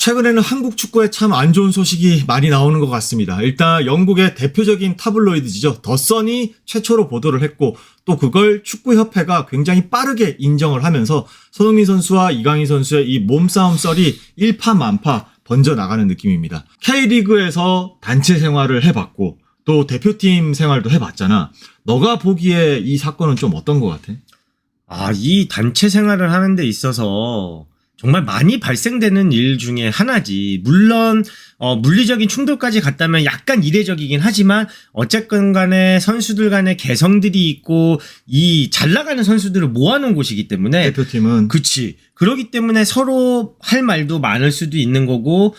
최근에는 한국 축구에 참 안 좋은 소식이 많이 나오는 것 같습니다. 일단 영국의 대표적인 타블로이드지죠. 더 선이 최초로 보도를 했고 또 그걸 축구협회가 굉장히 빠르게 인정을 하면서 손흥민 선수와 이강인 선수의 이 몸싸움 썰이 일파만파 번져나가는 느낌입니다. K리그에서 단체 생활을 해봤고 또 대표팀 생활도 해봤잖아. 너가 보기에 이 사건은 좀 어떤 것 같아? 이 단체 생활을 하는 데 있어서 정말 많이 발생되는 일 중에 하나지. 물론 물리적인 충돌까지 갔다면 약간 이례적이긴 하지만 어쨌건 간에 선수들 간에 개성들이 있고 이 잘 나가는 선수들을 모아놓은 곳이기 때문에 대표팀은 그치. 그러기 때문에 서로 할 말도 많을 수도 있는 거고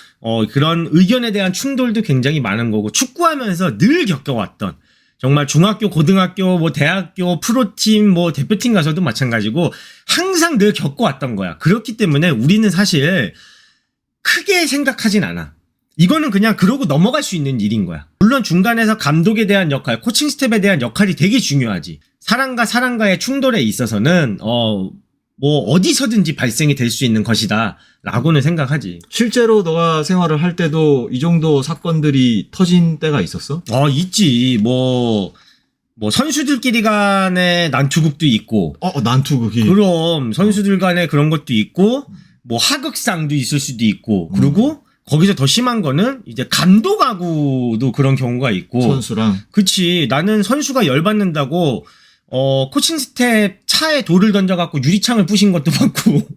그런 의견에 대한 충돌도 굉장히 많은 거고 축구하면서 늘 겪어왔던 정말 중학교, 고등학교, 뭐 대학교, 프로팀, 뭐 대표팀 가서도 마찬가지고 항상 늘 겪어왔던 거야. 그렇기 때문에 우리는 사실 크게 생각하진 않아. 이거는 그냥 그러고 넘어갈 수 있는 일인 거야. 물론 중간에서 감독에 대한 역할, 코칭 스텝에 대한 역할이 되게 중요하지. 사람과 사람과의 충돌에 있어서는 뭐 어디서든지 발생이 될 수 있는 것이다 라고는 생각하지. 실제로 너가 생활을 할 때도 이 정도 사건들이 터진 때가 있었어? 있지. 뭐 선수들끼리 간에 난투극도 있고. 난투극이. 그럼 선수들 간에 그런 것도 있고 뭐 하극상도 있을 수도 있고. 그리고 거기서 더 심한 거는 이제 감독하고도 그런 경우가 있고. 선수랑. 그치. 나는 선수가 열받는다고 코칭 스텝 차에 돌을 던져갖고 유리창을 부신 것도 봤고.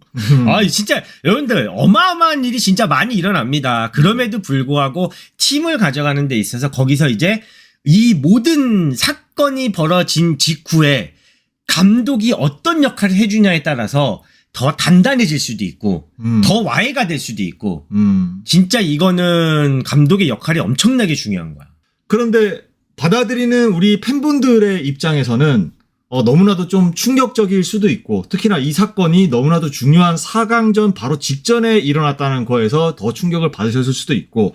진짜, 여러분들, 어마어마한 일이 진짜 많이 일어납니다. 그럼에도 불구하고 팀을 가져가는 데 있어서 거기서 이제 이 모든 사건이 벌어진 직후에 감독이 어떤 역할을 해주냐에 따라서 더 단단해질 수도 있고, 더 와해가 될 수도 있고, 진짜 이거는 감독의 역할이 엄청나게 중요한 거야. 그런데 받아들이는 우리 팬분들의 입장에서는 너무나도 좀 충격적일 수도 있고 특히나 이 사건이 너무나도 중요한 4강전 바로 직전에 일어났다는 거에서 더 충격을 받으셨을 수도 있고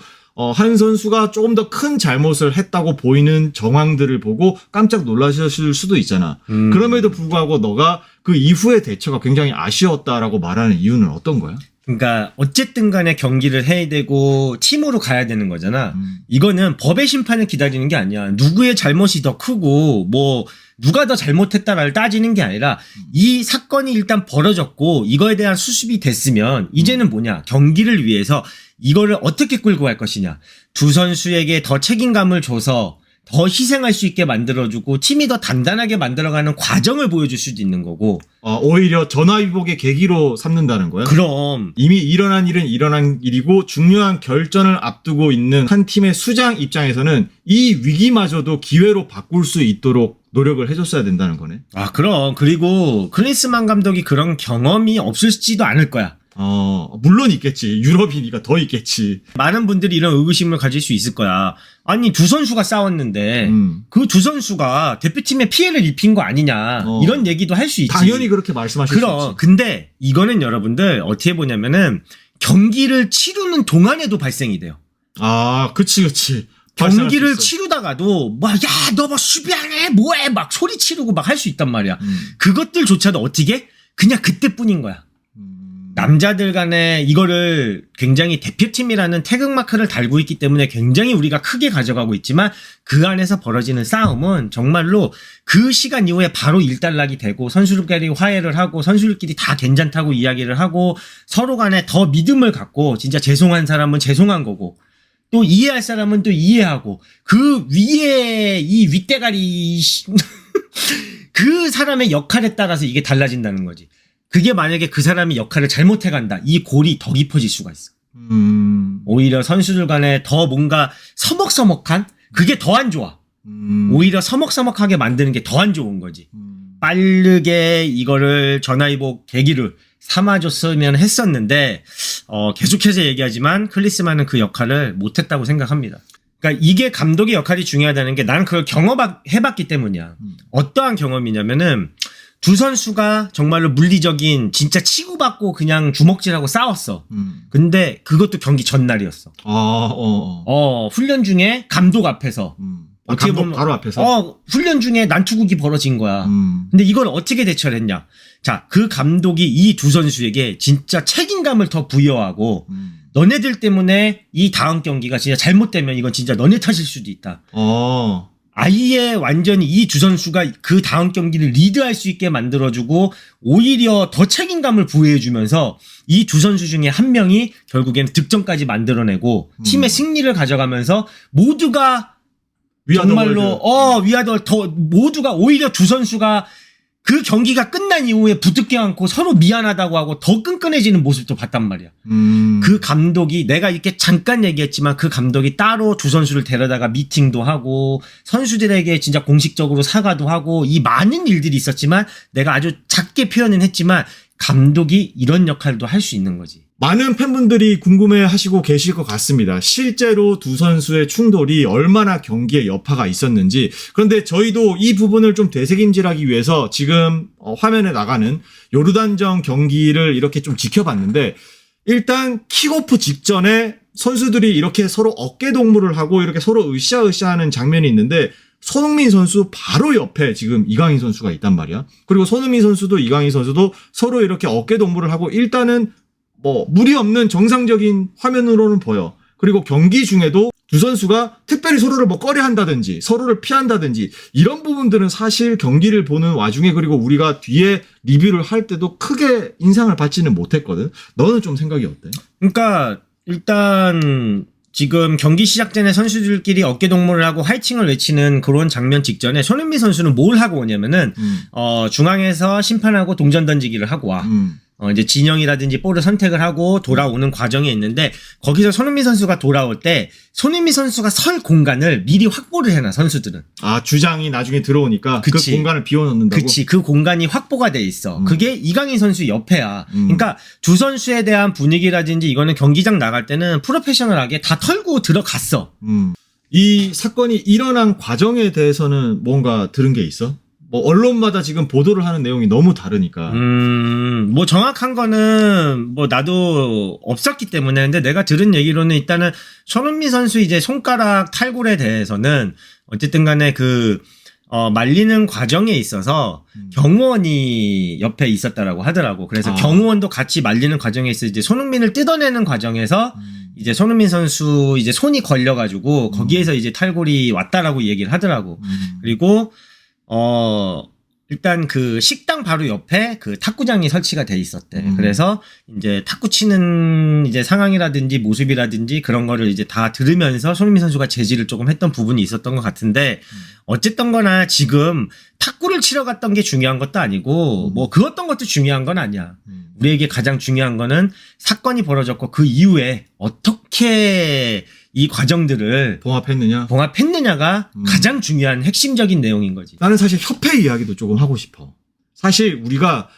한 선수가 조금 더 큰 잘못을 했다고 보이는 정황들을 보고 깜짝 놀라셨을 수도 있잖아. 그럼에도 불구하고 너가 그 이후의 대처가 굉장히 아쉬웠다라고 말하는 이유는 어떤 거야? 그러니까 어쨌든 간에 경기를 해야 되고 팀으로 가야 되는 거잖아. 이거는 법의 심판을 기다리는 게 아니야. 누구의 잘못이 더 크고 뭐 누가 더 잘못했다를 따지는 게 아니라 이 사건이 일단 벌어졌고 이거에 대한 수습이 됐으면 이제는 뭐냐. 경기를 위해서 이거를 어떻게 끌고 갈 것이냐. 두 선수에게 더 책임감을 줘서 더 희생할 수 있게 만들어주고 팀이 더 단단하게 만들어가는 과정을 보여줄 수도 있는 거고. 오히려 전화위복의 계기로 삼는다는 거야? 그럼. 이미 일어난 일은 일어난 일이고 중요한 결전을 앞두고 있는 한 팀의 수장 입장에서는 이 위기마저도 기회로 바꿀 수 있도록 노력을 해줬어야 된다는 거네. 그럼. 그리고 클린스만 감독이 그런 경험이 없을지도 않을 거야. 물론 있겠지. 유럽이니까 더 있겠지. 많은 분들이 이런 의구심을 가질 수 있을 거야. 아니, 두 선수가 싸웠는데, 그 두 선수가 대표팀에 피해를 입힌 거 아니냐. 이런 얘기도 할 수 있지. 당연히 그렇게 말씀하실 수 있지. 근데 이거는 여러분들 어떻게 보냐면은 경기를 치르는 동안에도 발생이 돼요. 그치. 경기를 치르다가도 너 뭐 수비 안 해? 뭐해? 막 소리 치르고 막 할 수 있단 말이야. 그것들조차도 어떻게? 그냥 그때뿐인 거야. 남자들 간에 이거를 굉장히 대표팀이라는 태극마크를 달고 있기 때문에 굉장히 우리가 크게 가져가고 있지만 그 안에서 벌어지는 싸움은 정말로 그 시간 이후에 바로 일단락이 되고 선수들끼리 화해를 하고 선수들끼리 다 괜찮다고 이야기를 하고 서로 간에 더 믿음을 갖고 진짜 죄송한 사람은 죄송한 거고 또 이해할 사람은 또 이해하고 그 위에 이 윗대가리 그 사람의 역할에 따라서 이게 달라진다는 거지. 그게 만약에 그 사람이 역할을 잘못해간다. 이 골이 더 깊어질 수가 있어. 오히려 선수들 간에 더 뭔가 서먹서먹한? 그게 더 안 좋아. 오히려 서먹서먹하게 만드는 게 더 안 좋은 거지. 빠르게 이거를 전화위복 계기를 삼아줬으면 했었는데 계속해서 얘기하지만 클린스만은 그 역할을 못했다고 생각합니다. 그러니까 이게 감독의 역할이 중요하다는 게 나는 그걸 경험해봤기 때문이야. 어떠한 경험이냐면은 두 선수가 정말로 물리적인 진짜 치고받고 그냥 주먹질하고 싸웠어. 근데 그것도 경기 전날이었어. 훈련 중에 감독 앞에서. 어떻게 감독 보면, 바로 앞에서? 훈련 중에 난투극이 벌어진 거야. 근데 이걸 어떻게 대처를 했냐. 자, 그 감독이 이 두 선수에게 진짜 책임감을 더 부여하고 너네들 때문에 이 다음 경기가 진짜 잘못되면 이건 진짜 너네 탓일 수도 있다. 아예 완전히 이 두 선수가 그 다음 경기를 리드할 수 있게 만들어주고 오히려 더 책임감을 부여해주면서 이 두 선수 중에 한 명이 결국엔 득점까지 만들어내고 팀의 승리를 가져가면서 모두가 정말로 위아더 더 모두가 오히려 두 선수가 그 경기가 끝난 이후에 부득게 않고 서로 미안하다고 하고 더 끈끈해지는 모습도 봤단 말이야. 그 감독이 내가 이렇게 잠깐 얘기했지만 그 감독이 따로 두 선수를 데려다가 미팅도 하고 선수들에게 진짜 공식적으로 사과도 하고 이 많은 일들이 있었지만 내가 아주 작게 표현은 했지만 감독이 이런 역할도 할 수 있는 거지. 많은 팬분들이 궁금해 하시고 계실 것 같습니다. 실제로 두 선수의 충돌이 얼마나 경기에 여파가 있었는지. 그런데 저희도 이 부분을 좀 되새김질하기 위해서 지금 화면에 나가는 요르단전 경기를 이렇게 좀 지켜봤는데 일단 킥오프 직전에 선수들이 이렇게 서로 어깨 동무를 하고 이렇게 서로 으쌰으쌰 하는 장면이 있는데 손흥민 선수 바로 옆에 지금 이강인 선수가 있단 말이야. 그리고 손흥민 선수도 이강인 선수도 서로 이렇게 어깨 동무를 하고 일단은 무리 없는 정상적인 화면으로는 보여. 그리고 경기 중에도 두 선수가 특별히 서로를 꺼려 한다든지 서로를 피한다든지 이런 부분들은 사실 경기를 보는 와중에 그리고 우리가 뒤에 리뷰를 할 때도 크게 인상을 받지는 못했거든. 너는 좀 생각이 어때? 그러니까 일단 지금 경기 시작 전에 선수들끼리 어깨 동무를 하고 화이팅을 외치는 그런 장면 직전에 손흥민 선수는 뭘 하고 오냐면은 중앙에서 심판하고 동전 던지기를 하고 와. 이제 진영이라든지 볼을 선택을 하고 돌아오는 과정에 있는데 거기서 손흥민 선수가 돌아올 때 손흥민 선수가 설 공간을 미리 확보를 해놔 선수들은. 주장이 나중에 들어오니까 그치. 그 공간을 비워놓는다고? 그치. 그 공간이 확보가 돼 있어. 그게 이강인 선수 옆에야. 그러니까 두 선수에 대한 분위기라든지 이거는 경기장 나갈 때는 프로페셔널하게 다 털고 들어갔어. 이 사건이 일어난 과정에 대해서는 뭔가 들은 게 있어? 언론마다 지금 보도를 하는 내용이 너무 다르니까. 정확한 거는 나도 없었기 때문에. 근데 내가 들은 얘기로는 일단은 손흥민 선수 이제 손가락 탈골에 대해서는 어쨌든 간에 말리는 과정에 있어서 경호원이 옆에 있었다라고 하더라고. 그래서 경호원도 같이 말리는 과정에 있어 이제 손흥민을 뜯어내는 과정에서 이제 손흥민 선수 이제 손이 걸려가지고 거기에서 이제 탈골이 왔다라고 얘기를 하더라고. 그리고 일단 그 식당 바로 옆에 그 탁구장이 설치가 돼 있었대. 그래서 이제 탁구 치는 이제 상황이라든지 모습이라든지 그런 거를 이제 다 들으면서 손흥민 선수가 제지를 조금 했던 부분이 있었던 것 같은데 어쨌든 거나 지금 탁구를 치러 갔던 게 중요한 것도 아니고 그 어떤 것도 중요한 건 아니야. 우리에게 가장 중요한 거는 사건이 벌어졌고 그 이후에 어떻게 이 과정들을 봉합했느냐가 가장 중요한 핵심적인 내용인 거지. 나는 사실 협회 이야기도 조금 하고 싶어. 사실 우리가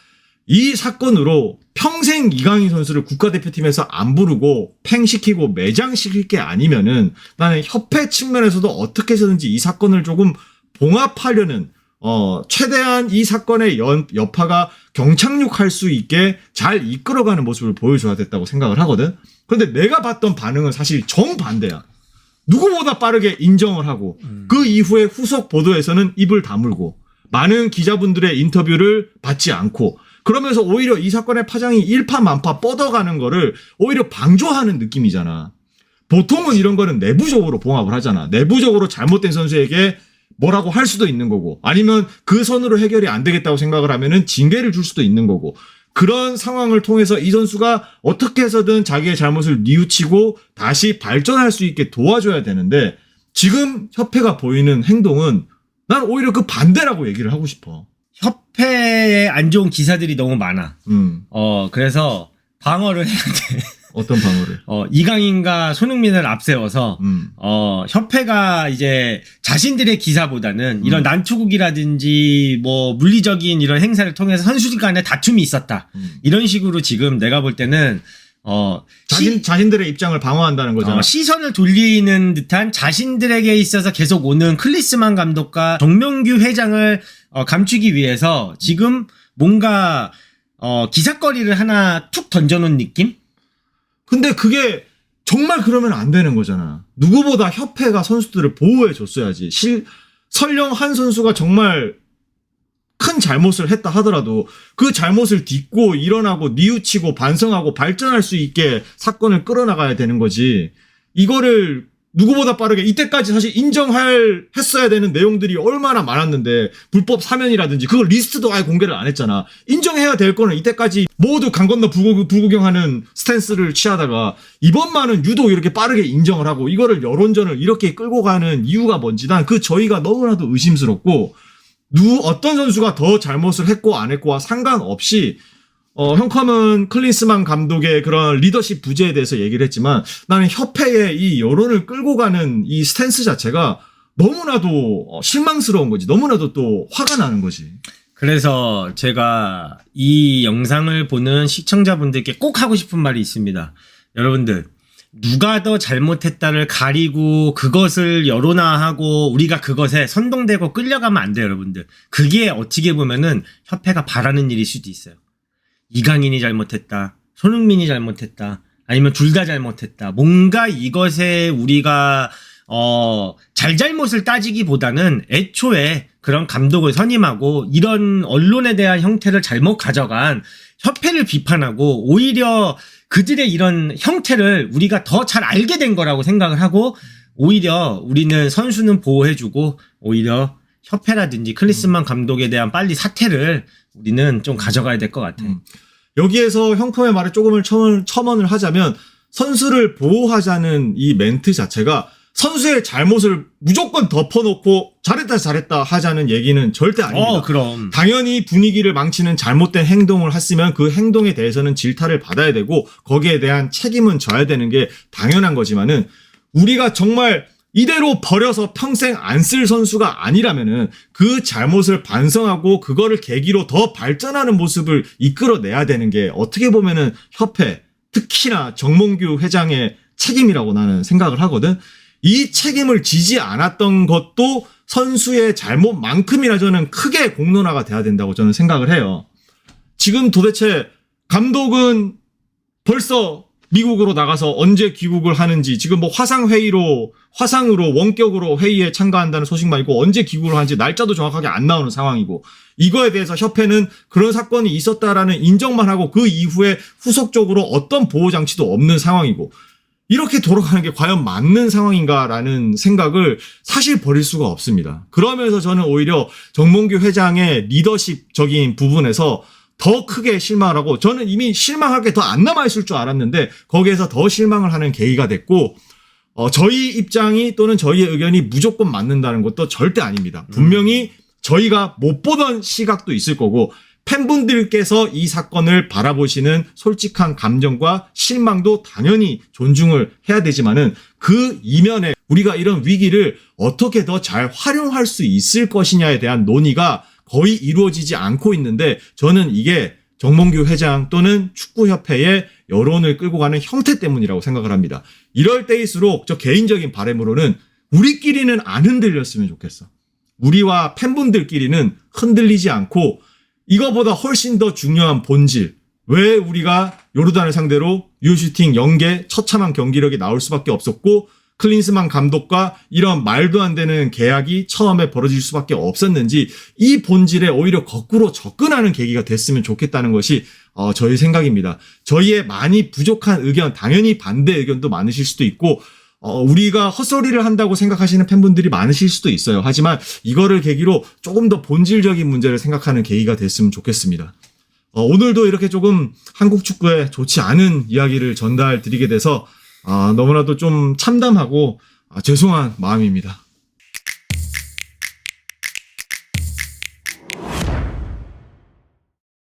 이 사건으로 평생 이강인 선수를 국가대표팀에서 안 부르고 팽시키고 매장시킬 게 아니면은 나는 협회 측면에서도 어떻게 해서든지 이 사건을 조금 봉합하려는 최대한 이 사건의 여파가 경착륙할 수 있게 잘 이끌어가는 모습을 보여줘야 됐다고 생각을 하거든. 그런데 내가 봤던 반응은 사실 정반대야. 누구보다 빠르게 인정을 하고 그 이후에 후속 보도에서는 입을 다물고 많은 기자분들의 인터뷰를 받지 않고 그러면서 오히려 이 사건의 파장이 일파만파 뻗어가는 거를 오히려 방조하는 느낌이잖아. 보통은 이런 거는 내부적으로 봉합을 하잖아. 내부적으로 잘못된 선수에게 뭐라고 할 수도 있는 거고 아니면 그 선으로 해결이 안 되겠다고 생각을 하면은 징계를 줄 수도 있는 거고 그런 상황을 통해서 이 선수가 어떻게 해서든 자기의 잘못을 뉘우치고 다시 발전할 수 있게 도와줘야 되는데 지금 협회가 보이는 행동은 난 오히려 그 반대라고 얘기를 하고 싶어. 협회에 안 좋은 기사들이 너무 많아. 그래서 방어를 해야 돼. 어떤 방어를? 이강인과 손흥민을 앞세워서 협회가 이제 자신들의 기사보다는 이런 난투극이라든지 물리적인 이런 행사를 통해서 선수들 간에 다툼이 있었다. 이런 식으로 지금 내가 볼 때는 자신들의 입장을 방어한다는 거잖아. 시선을 돌리는 듯한 자신들에게 있어서 계속 오는 클리스만 감독과 정명규 회장을 감추기 위해서 지금 뭔가 기사거리를 하나 툭 던져놓은 느낌? 근데 그게 정말 그러면 안 되는 거잖아. 누구보다 협회가 선수들을 보호해 줬어야지. 설령 한 선수가 정말 큰 잘못을 했다 하더라도 그 잘못을 딛고 일어나고 뉘우치고 반성하고 발전할 수 있게 사건을 끌어나가야 되는 거지. 이거를 누구보다 빠르게 이때까지 사실 했어야 되는 내용들이 얼마나 많았는데 불법 사면이라든지 그걸 리스트도 아예 공개를 안 했잖아. 인정해야 될 거는 이때까지 모두 강 건너 불구경하는 스탠스를 취하다가 이번만은 유독 이렇게 빠르게 인정을 하고 이거를 여론전을 이렇게 끌고 가는 이유가 뭔지 난 그 저희가 너무나도 의심스럽고 어떤 선수가 더 잘못을 했고 안 했고와 상관없이 형컴은 클린스만 감독의 그런 리더십 부재에 대해서 얘기를 했지만 나는 협회의 이 여론을 끌고 가는 이 스탠스 자체가 너무나도 실망스러운 거지. 너무나도 또 화가 나는 거지. 그래서 제가 이 영상을 보는 시청자분들께 꼭 하고 싶은 말이 있습니다. 여러분들, 누가 더 잘못했다를 가리고 그것을 여론화하고 우리가 그것에 선동되고 끌려가면 안 돼요, 여러분들. 그게 어떻게 보면은 협회가 바라는 일일 수도 있어요. 이강인이 잘못했다, 손흥민이 잘못했다, 아니면 둘 다 잘못했다. 뭔가 이것에 우리가 잘잘못을 따지기보다는 애초에 그런 감독을 선임하고 이런 언론에 대한 형태를 잘못 가져간 협회를 비판하고 오히려 그들의 이런 형태를 우리가 더 잘 알게 된 거라고 생각을 하고 오히려 우리는 선수는 보호해주고 오히려 협회라든지 클린스만 감독에 대한 빨리 사퇴를 우리는 좀 가져가야 될 것 같아요. 여기에서 형컴의 말에 조금을 첨언을 하자면 선수를 보호하자는 이 멘트 자체가 선수의 잘못을 무조건 덮어놓고 잘했다 하자는 얘기는 절대 아닙니다. 그럼. 당연히 분위기를 망치는 잘못된 행동을 했으면 그 행동에 대해서는 질타를 받아야 되고 거기에 대한 책임은 져야 되는 게 당연한 거지만은 우리가 정말 이대로 버려서 평생 안 쓸 선수가 아니라면은 그 잘못을 반성하고 그거를 계기로 더 발전하는 모습을 이끌어내야 되는 게 어떻게 보면은 협회, 특히나 정몽규 회장의 책임이라고 나는 생각을 하거든. 이 책임을 지지 않았던 것도 선수의 잘못만큼이나 저는 크게 공론화가 돼야 된다고 저는 생각을 해요. 지금 도대체 감독은 벌써 미국으로 나가서 언제 귀국을 하는지 지금 뭐 화상으로 원격으로 회의에 참가한다는 소식만 있고 언제 귀국을 하는지 날짜도 정확하게 안 나오는 상황이고 이거에 대해서 협회는 그런 사건이 있었다라는 인정만 하고 그 이후에 후속적으로 어떤 보호장치도 없는 상황이고 이렇게 돌아가는 게 과연 맞는 상황인가라는 생각을 사실 버릴 수가 없습니다. 그러면서 저는 오히려 정몽규 회장의 리더십적인 부분에서 더 크게 실망을 하고 저는 이미 실망할 게 더 안 남아있을 줄 알았는데 거기에서 더 실망을 하는 계기가 됐고 저희 입장이 또는 저희의 의견이 무조건 맞는다는 것도 절대 아닙니다. 분명히 저희가 못 보던 시각도 있을 거고 팬분들께서 이 사건을 바라보시는 솔직한 감정과 실망도 당연히 존중을 해야 되지만은 그 이면에 우리가 이런 위기를 어떻게 더 잘 활용할 수 있을 것이냐에 대한 논의가 거의 이루어지지 않고 있는데 저는 이게 정몽규 회장 또는 축구협회의 여론을 끌고 가는 형태 때문이라고 생각을 합니다. 이럴 때일수록 저 개인적인 바람으로는 우리끼리는 안 흔들렸으면 좋겠어. 우리와 팬분들끼리는 흔들리지 않고 이거보다 훨씬 더 중요한 본질. 왜 우리가 요르단을 상대로 유슈팅 0개 처참한 경기력이 나올 수밖에 없었고 클린스만 감독과 이런 말도 안 되는 계약이 처음에 벌어질 수밖에 없었는지 이 본질에 오히려 거꾸로 접근하는 계기가 됐으면 좋겠다는 것이 저희 생각입니다. 저희의 많이 부족한 의견, 당연히 반대 의견도 많으실 수도 있고 우리가 헛소리를 한다고 생각하시는 팬분들이 많으실 수도 있어요. 하지만 이거를 계기로 조금 더 본질적인 문제를 생각하는 계기가 됐으면 좋겠습니다. 오늘도 이렇게 조금 한국 축구에 좋지 않은 이야기를 전달 드리게 돼서 너무나도 좀 참담하고 죄송한 마음입니다.